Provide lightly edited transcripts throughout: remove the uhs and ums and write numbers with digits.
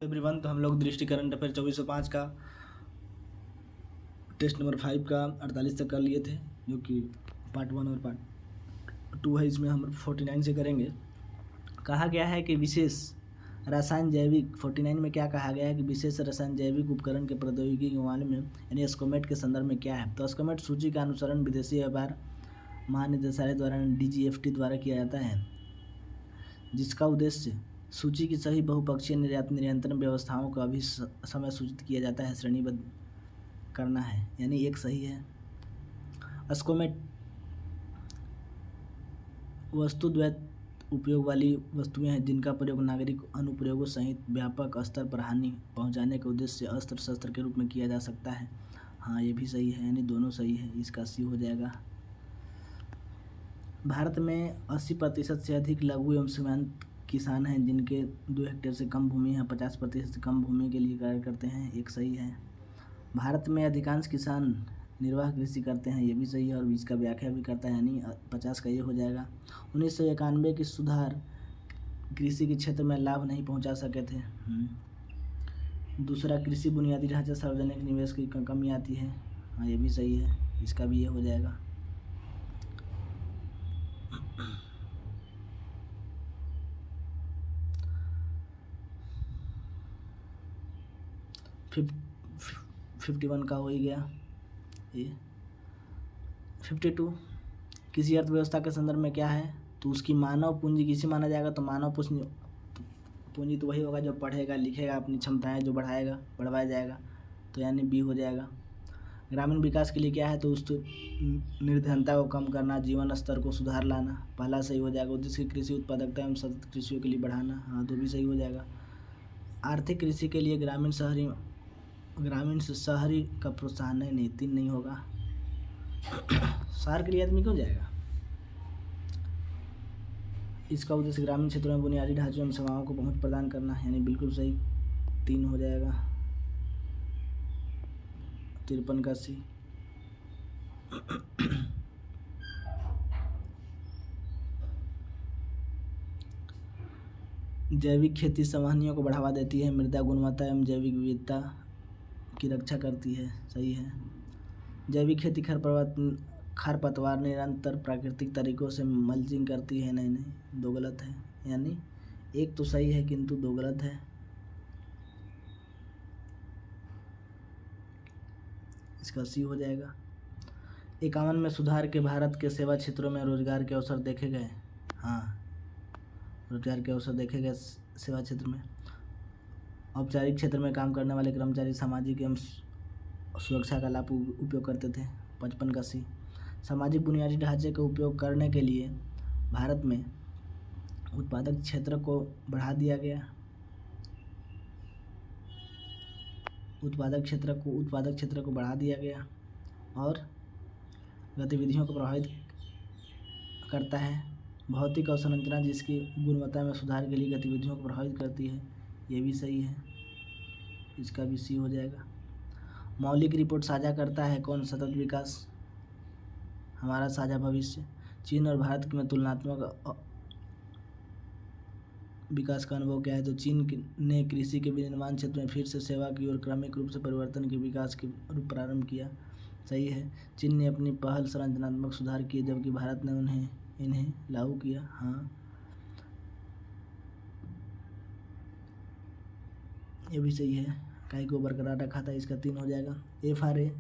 Everyone, तो हम लोग दृष्टि करंट अफेयर 2405 का टेस्ट नंबर 5 का 48 तक कर लिए थे, जो कि पार्ट 1 और पार्ट 2 है। इसमें हम 49 से करेंगे। कहा गया है कि विशेष रसायन जैविक 49 में क्या कहा गया है कि विशेष रसायन जैविक उपकरण के प्रौद्योगिकी के मामले में यानी स्कोमेट के संदर्भ में क्या है। तो स्कोमेट सूची का अनुसरण विदेशी व्यापार महानिदेशालय द्वारा DGFT द्वारा किया जाता है, जिसका उद्देश्य सूची की सही बहुपक्षीय निर्यात नियंत्रण व्यवस्थाओं का भी समय सूचित किया जाता है, श्रेणीबद्ध करना है, यानी एक सही है। स्कोमेट वस्तुद्वैत उपयोग वाली वस्तुएं हैं जिनका प्रयोग नागरिक अनुप्रयोगों सहित व्यापक स्तर पर हानि पहुंचाने के उद्देश्य से अस्त्र शस्त्र के रूप में किया जा सकता है। हाँ, ये भी सही है, यानी दोनों सही है, इसका सी हो जाएगा। भारत में 80% से अधिक लघु एवं सीमांत किसान हैं जिनके 2 हेक्टेयर से कम भूमि है। 50% से कम भूमि के लिए कार्य करते हैं, एक सही है। भारत में अधिकांश किसान निर्वाह कृषि करते हैं, ये भी सही है, और इसका व्याख्या भी करता है, यानी 50 का ये हो जाएगा। 1991 की सुधार कृषि के क्षेत्र में लाभ नहीं पहुंचा सके थे। दूसरा, कृषि बुनियादी ढांचा सार्वजनिक निवेश की कमी आती है। हाँ, ये भी सही है, इसका भी ये हो जाएगा। 51 का हो ही गया। ये 52, किसी अर्थव्यवस्था के संदर्भ में क्या है, तो उसकी मानव पूंजी किसे माना जाएगा। तो मानव पूंजी तो वही होगा जो पढ़ेगा लिखेगा, अपनी क्षमताएं जो बढ़वाया जाएगा, तो यानी बी हो जाएगा। ग्रामीण विकास के लिए क्या है, तो उस निर्धनता को कम करना, जीवन स्तर को सुधार लाना, पहला सही हो जाएगा। उद्देश्य कृषि उत्पादकता एवं सतत कृषियों के लिए बढ़ाना, हाँ, तो भी सही हो जाएगा। आर्थिक कृषि के लिए ग्रामीण से शहरी का प्रोत्साहन नहीं, 3 नहीं होगा। शहर के लिए आदमी क्यों जाएगा। इसका उद्देश्य ग्रामीण क्षेत्रों में बुनियादी ढांचे एवं सेवाओं को पहुंच प्रदान करना, यानी बिल्कुल सही, 3 हो जाएगा। 53 का सी। जैविक खेती संवहनियों को बढ़ावा देती है, मृदा गुणवत्ता एवं जैविक विविधता की रक्षा करती है, सही है। जैविक खेती खरपतवार निरंतर प्राकृतिक तरीकों से मल्चिंग करती है, नहीं, 2 गलत है, यानी एक तो सही है किंतु 2 गलत है, इसका सी हो जाएगा। 51 में सुधार के भारत के सेवा क्षेत्रों में रोजगार के अवसर देखे गए। हाँ, रोजगार के अवसर देखे गए सेवा क्षेत्र में। औपचारिक क्षेत्र में काम करने वाले कर्मचारी सामाजिक एवं सुरक्षा का लाभ उपयोग करते थे, 55 का सी। सामाजिक बुनियादी ढांचे का उपयोग करने के लिए भारत में उत्पादक क्षेत्र को बढ़ा दिया गया। उत्पादक क्षेत्र को बढ़ा दिया गया और गतिविधियों को प्रभावित करता है। भौतिक अवसंरचना जिसकी गुणवत्ता में सुधार के लिए गतिविधियों को प्रभावित करती है, ये भी सही है, इसका भी सी हो जाएगा। मौलिक रिपोर्ट साझा करता है कौन, सतत विकास, हमारा साझा भविष्य। चीन और भारत में तुलनात्मक विकास का अनुभव क्या है, तो चीन ने कृषि के विनिर्माण क्षेत्र में फिर से सेवा की ओर क्रमिक रूप से परिवर्तन के विकास के रूप प्रारंभ किया, सही है। चीन ने अपनी पहल संरचनात्मक सुधार किए जबकि भारत ने इन्हें लागू किया, हाँ, ये भी सही है। काई को बरकरार रखा था, इसका 3 हो जाएगा। FRA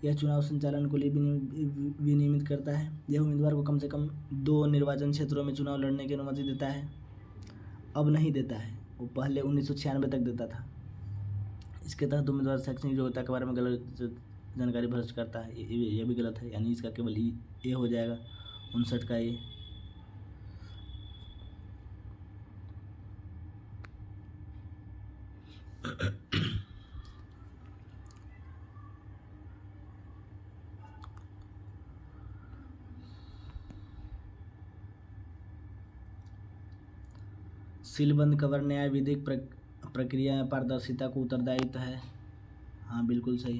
यह चुनाव संचालन को लिए विनियमित करता है। यह उम्मीदवार को कम से कम 2 निर्वाचन क्षेत्रों में चुनाव लड़ने की अनुमति देता है। अब नहीं देता है, वो पहले 1996 तक देता था। इसके तहत उम्मीदवार शैक्षणिक योग्यता के बारे में गलत जानकारी भ्रष्ट करता है, ये भी गलत है, यानी इसका केवल ये हो जाएगा, 59 का ये। सीलबंद कवर न्याय विधिक प्रक्रिया में पारदर्शिता को उत्तरदायित्व है, हाँ, बिल्कुल सही।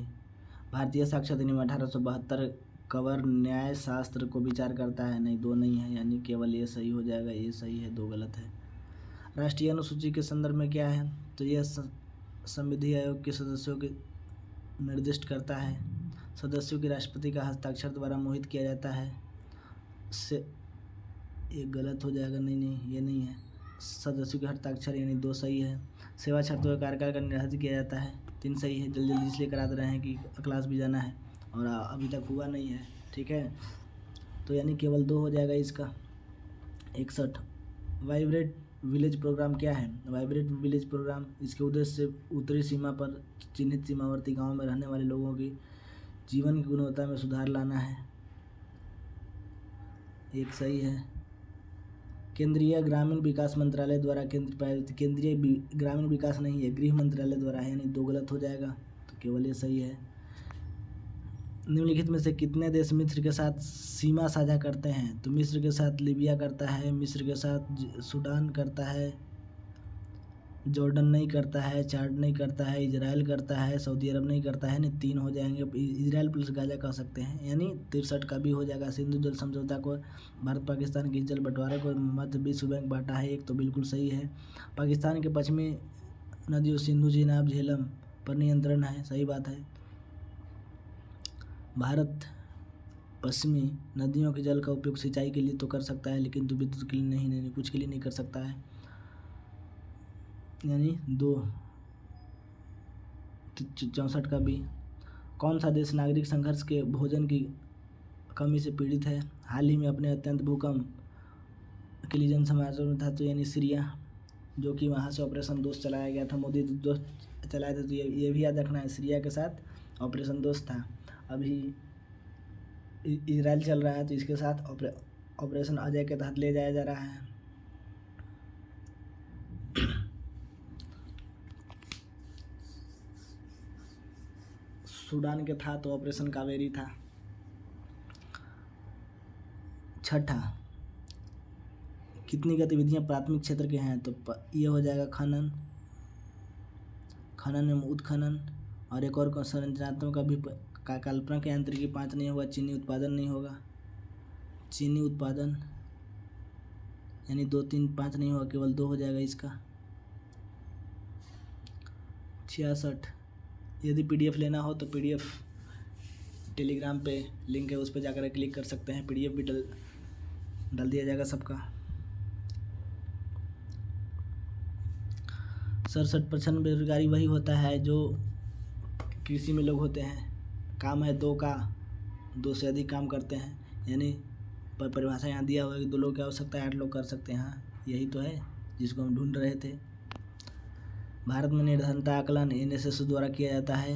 भारतीय साक्ष्य अधिनियम 1872 कवर न्याय शास्त्र को विचार करता है, नहीं, 2 नहीं है, यानी केवल ये सही हो जाएगा, ये सही है, 2 गलत है। राष्ट्रीय अनुसूची के संदर्भ में क्या है, तो यह संविधि आयोग के सदस्यों के निर्दिष्ट करता है। सदस्यों की राष्ट्रपति का हस्ताक्षर द्वारा मोहित किया जाता है। से ये गलत हो जाएगा, नहीं ये नहीं है। सदस्यों के हस्ताक्षर यानी 2 सही है। सेवा छात्रों के कार्यकाल का निर्धारित किया जाता है, 3 सही है। जल्दी इसलिए करा दे रहे हैं कि क्लास भी जाना है और अभी तक हुआ नहीं है, ठीक है, तो यानी केवल 2 हो जाएगा इसका। 61 वाइब्रेट विलेज प्रोग्राम क्या है। वाइब्रेट विलेज प्रोग्राम इसके उद्देश्य से उत्तरी सीमा पर चिन्हित सीमावर्ती गांवों में रहने वाले लोगों की जीवन की गुणवत्ता में सुधार लाना है, 1 सही है। केंद्रीय ग्रामीण विकास मंत्रालय द्वारा केंद्रीय ग्रामीण विकास नहीं है, गृह मंत्रालय द्वारा है, यानी 2 गलत हो जाएगा, तो केवल ये सही है। निम्नलिखित में से कितने देश मिस्र के साथ सीमा साझा करते हैं, तो मिस्र के साथ लीबिया करता है, मिस्र के साथ सूडान करता है, जॉर्डन नहीं करता है, चाड नहीं करता है, इजराइल करता है, सऊदी अरब नहीं करता है, यानी 3 हो जाएंगे। इजराइल प्लस गाजा कह सकते हैं, यानी 63 का भी हो जाएगा। सिंधु जल समझौता को भारत पाकिस्तान के जल बंटवारे को मध्य विश्व बैंक बांटा है, 1 तो बिल्कुल सही है। पाकिस्तान के पश्चिमी नदियों सिंधु, चेनाब, झेलम पर नियंत्रण है, सही बात है। भारत पश्चिमी नदियों के जल का उपयोग सिंचाई के लिए तो कर सकता है, लेकिन विद्युत के लिए नहीं, कुछ के लिए नहीं कर सकता है, यानी 2। 64 का भी। कौन सा देश नागरिक संघर्ष के भोजन की कमी से पीड़ित है। हाल ही में अपने अत्यंत भूकंप के लिए जन समाचार में था, तो यानी सीरिया, जो कि वहाँ से ऑपरेशन दोस्त चलाया गया था, मोदी दोस्त चलाए थे, तो ये भी याद रखना है, सीरिया के साथ ऑपरेशन दोस्त था। अभी इजराइल चल रहा है, तो इसके साथ ऑपरेशन अजय के तहत ले जाया जा रहा है। सूडान के था तो ऑपरेशन कावेरी था। 6 कितनी गतिविधियां प्राथमिक क्षेत्र के हैं, तो ये हो जाएगा खनन एवं उत्खनन, और एक और संरचनात्मक अभी काल्पनिक यांत्रिकी 5 नहीं होगा। चीनी उत्पादन नहीं होगा, चीनी उत्पादन यानी 2, 3, 5 नहीं होगा, केवल 2 हो जाएगा इसका। 66 यदि PDF लेना हो तो PDF टेलीग्राम पे लिंक है, उस पर जाकर क्लिक कर सकते हैं, PDF भी डाल दिया जाएगा सबका। 67% बेरोजगारी वही होता है जो कृषि में लोग होते हैं, काम है 2 का, 2 से अधिक काम करते हैं, यानी परिभाषा यहाँ दिया हुआ है कि 2 लोग की आवश्यकता है, 8 लोग कर सकते हैं। हाँ, यही तो है जिसको हम ढूंढ रहे थे। भारत में निर्धनता आकलन NSS द्वारा किया जाता है,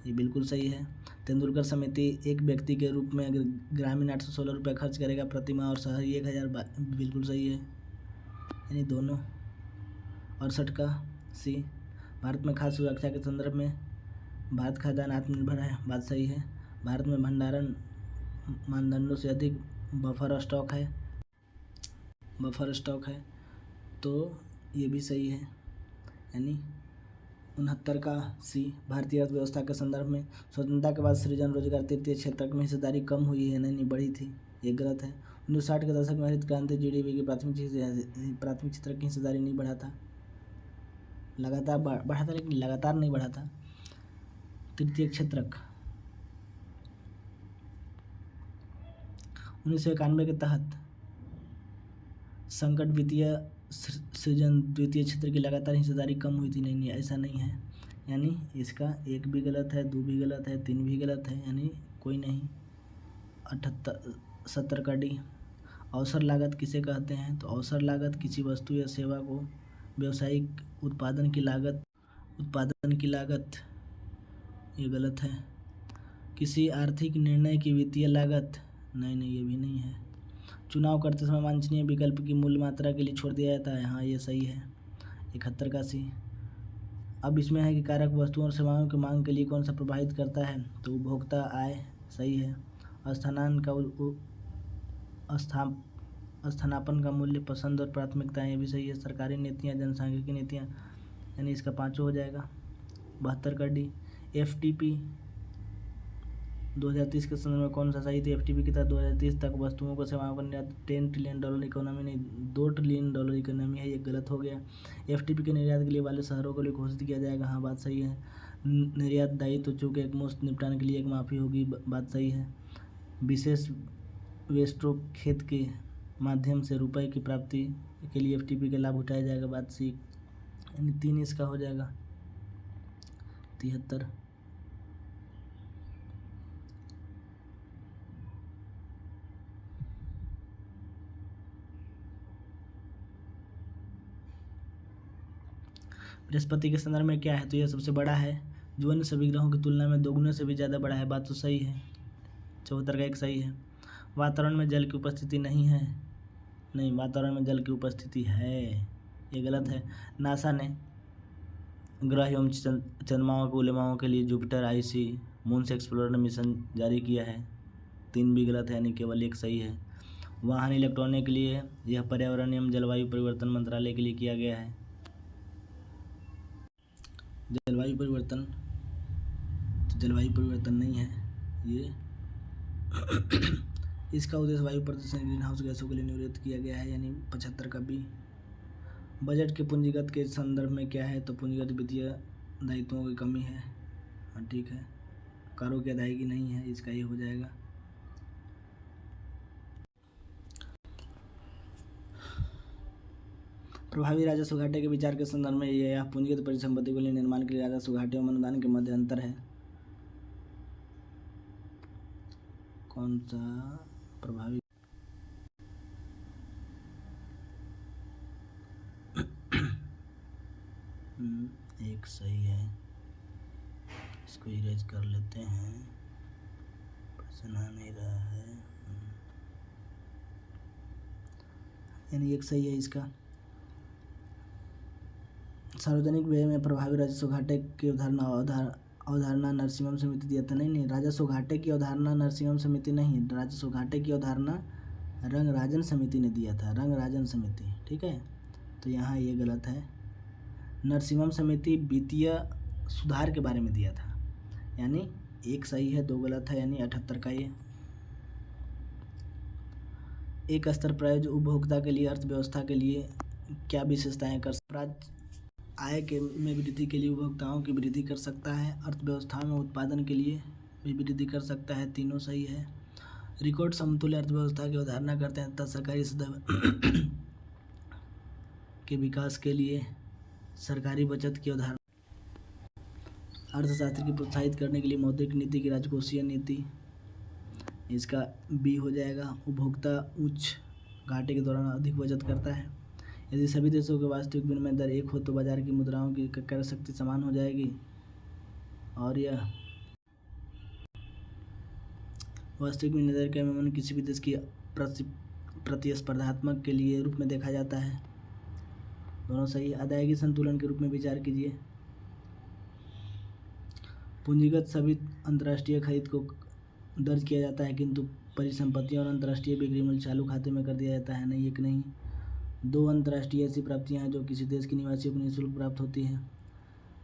ये बिल्कुल सही है। तेंदुलकर समिति एक व्यक्ति के रूप में ग्रामीण 816 रुपये खर्च करेगा प्रति माह और शहरी 1000, बिल्कुल सही है, यानी दोनों। 68 का C भारत में खाद्य सुरक्षा के संदर्भ में भारत खाद्यान्न आत्मनिर्भर है, बात सही है। भारत में भंडारण मानदंडों से अधिक बफर स्टॉक है, तो ये भी सही है, यानी 69 का C भारतीय अर्थव्यवस्था के संदर्भ में स्वतंत्रता के बाद सृजन रोजगार तृतीय क्षेत्र में हिस्सेदारी कम हुई है, नहीं बढ़ी थी, ये गलत है। 1960 के दशक में हरित क्रांति GDP की प्राथमिक क्षेत्र की हिस्सेदारी नहीं बढ़ा था, लगातार बढ़ा था, लेकिन लगातार नहीं बढ़ा था। तृतीय क्षेत्रक 1991 के तहत संकट वित्तीय सृजन द्वितीय क्षेत्र की लगातार हिस्सेदारी कम हुई थी, नहीं ऐसा नहीं है, यानी इसका 1 भी गलत है, 2 भी गलत है, 3 भी गलत है, यानी कोई नहीं। 70 का D अवसर लागत किसे कहते हैं, तो अवसर लागत किसी वस्तु या सेवा को व्यावसायिक उत्पादन की लागत, ये गलत है। किसी आर्थिक निर्णय की वित्तीय लागत, नहीं ये भी नहीं है। चुनाव करते समय वांछनीय विकल्प की मूल्य मात्रा के लिए छोड़ दिया जाता है, हाँ ये सही है। 71 का C अब इसमें है कि कारक वस्तुओं और सेवाओं की मांग के लिए कौन सा प्रभावित करता है, तो उपभोक्ता आय, सही है। स्थानापन्न का मूल्य, पसंद और प्राथमिकताएं, ये भी सही है। सरकारी नीतियाँ, जनसांख्यिकी नीतियाँ, यानी इसका 5 हो जाएगा। 72 का D FTP 2030 के संदर्भ में कौन सा सही? तो एफटीपी के तहत 2030 तक वस्तुओं को सेवाओं का निर्यात 10 ट्रिलियन डॉलर इकोनॉमी नहीं, 2 ट्रिलियन डॉलर इकोनॉमी है, ये गलत हो गया। एफटीपी के निर्यात के लिए वाले शहरों को लिए घोषित किया जाएगा, हाँ बात सही है। निर्यात दायित्व चूक एकमुश्त निपटान के लिए एक माफ़ी होगी, बात सही है। विशेष वेस्ट्रोक खेत के माध्यम से रुपए की प्राप्ति के लिए एफटीपी का लाभ उठाया जाएगा, बात सही, यानी 3 इसका हो जाएगा। 73 बृहस्पति के संदर्भ में क्या है? तो यह सबसे बड़ा है, जो अन्य सभी ग्रहों की तुलना में 2 गुने से भी ज़्यादा बड़ा है, बात तो सही है। 74 का एक सही है। वातावरण में जल की उपस्थिति नहीं है, नहीं, वातावरण में जल की उपस्थिति है, ये गलत है। नासा ने ग्रह एवं चंद्रमाओं के उलेमाओं के लिए Jupiter IC moons explorer mission जारी किया है, 3 भी गलत है, यानी केवल 1 सही है। वाहन इलेक्ट्रॉनिक के लिए यह पर्यावरण एवं जलवायु परिवर्तन मंत्रालय के लिए किया गया है। जलवायु परिवर्तन, तो जलवायु परिवर्तन नहीं है ये। इसका उद्देश्य वायु प्रदूषण ग्रीन हाउस गैसों के लिए नियंत्रित किया गया है, यानी 75 का बी। बजट के पूंजीगत के संदर्भ में क्या है? तो पूंजीगत वित्तीय दायित्वों की कमी है, हाँ ठीक है। करों की अदायगी नहीं है, इसका ये हो जाएगा। प्रभावी राजस्व घाटे के विचार के संदर्भ में यह पूंजीगत परिसंपत्ति के लिए निर्माण के लिए राजस्व घाटे एवं अनुदान के मध्य अंतर है। कौन सा प्रभावी? एक सही है, इसको इरेज कर लेते हैं, प्रश्न आ नहीं रहा है, यानी एक सही है इसका। सार्वजनिक व्यय में प्रभावी राजस्व घाटे की अवधारणा नरसिम्हम समिति दिया था, नहीं, राजस्व घाटे की अवधारणा नरसिम्हम समिति नहीं, राजस्व घाटे की अवधारणा रंगराजन समिति ने दिया था, रंगराजन समिति, ठीक है। तो यहाँ ये गलत है। नरसिम्हम समिति वित्तीय सुधार के बारे में दिया था, यानी 1 सही है, 2 गलत है, यानी 78 का ये। एक स्तर प्रायोज्य उपभोक्ता के लिए अर्थव्यवस्था के लिए क्या विशेषताएं कर आय के में वृद्धि के लिए उपभोक्ताओं की वृद्धि कर सकता है, अर्थव्यवस्था में उत्पादन के लिए भी वृद्धि कर सकता है, तीनों सही है। रिकॉर्ड समतुल्य अर्थव्यवस्था की अवधारणा करते हैं तथा सरकारी सदस्य के विकास के लिए सरकारी बचत की अवधारणा, अर्थशास्त्र की प्रोत्साहित करने के लिए मौद्रिक नीति की राजकोषीय नीति, इसका बी हो जाएगा। उपभोक्ता उच्च घाटे के दौरान अधिक बचत करता है। यदि सभी देशों की वास्तविक विनिमय दर 1 हो तो बाजार की मुद्राओं की क्रय शक्ति समान हो जाएगी, और यह वास्तविक विनिमय दर के विनिमय किसी भी देश की प्रतिस्पर्धात्मक के लिए रूप में देखा जाता है, दोनों सही। अदायगी संतुलन के रूप में विचार कीजिए। पूंजीगत सभी अंतर्राष्ट्रीय खरीद को दर्ज किया जाता है, किंतु परिसंपत्तियों और अंतर्राष्ट्रीय बिक्री मूल्य चालू खाते में कर दिया जाता है, नहीं, एक नहीं। 2 अंतर्राष्ट्रीय ऐसी प्राप्तियां हैं जो किसी देश के निवासियों को निःशुल्क प्राप्त होती हैं।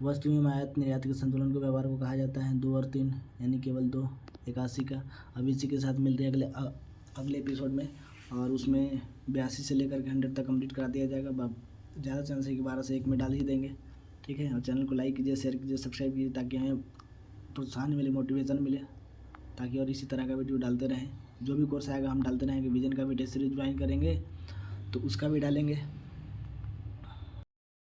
वस्तु एवं आयात निर्यात के संतुलन को व्यापार को कहा जाता है, 2 और 3, यानी केवल 2, 81 का। अब इसी के साथ मिलते हैं अगले एपिसोड में, और उसमें 82 से लेकर के 100 तक कंप्लीट करा दिया जाएगा। ज़्यादा चांस है कि 12 से 1 में डाल ही देंगे, ठीक है। और चैनल को लाइक कीजिए, शेयर कीजिए, सब्सक्राइब कीजिए, ताकि हमें प्रोत्साहन मिले, मोटिवेशन मिले, ताकि और इसी तरह का वीडियो डालते रहें। जो भी कोर्स आएगा हम डालते रहेंगे। विजन का भी टेस्ट सीरीज ज्वाइन करेंगे तो उसका भी डालेंगे।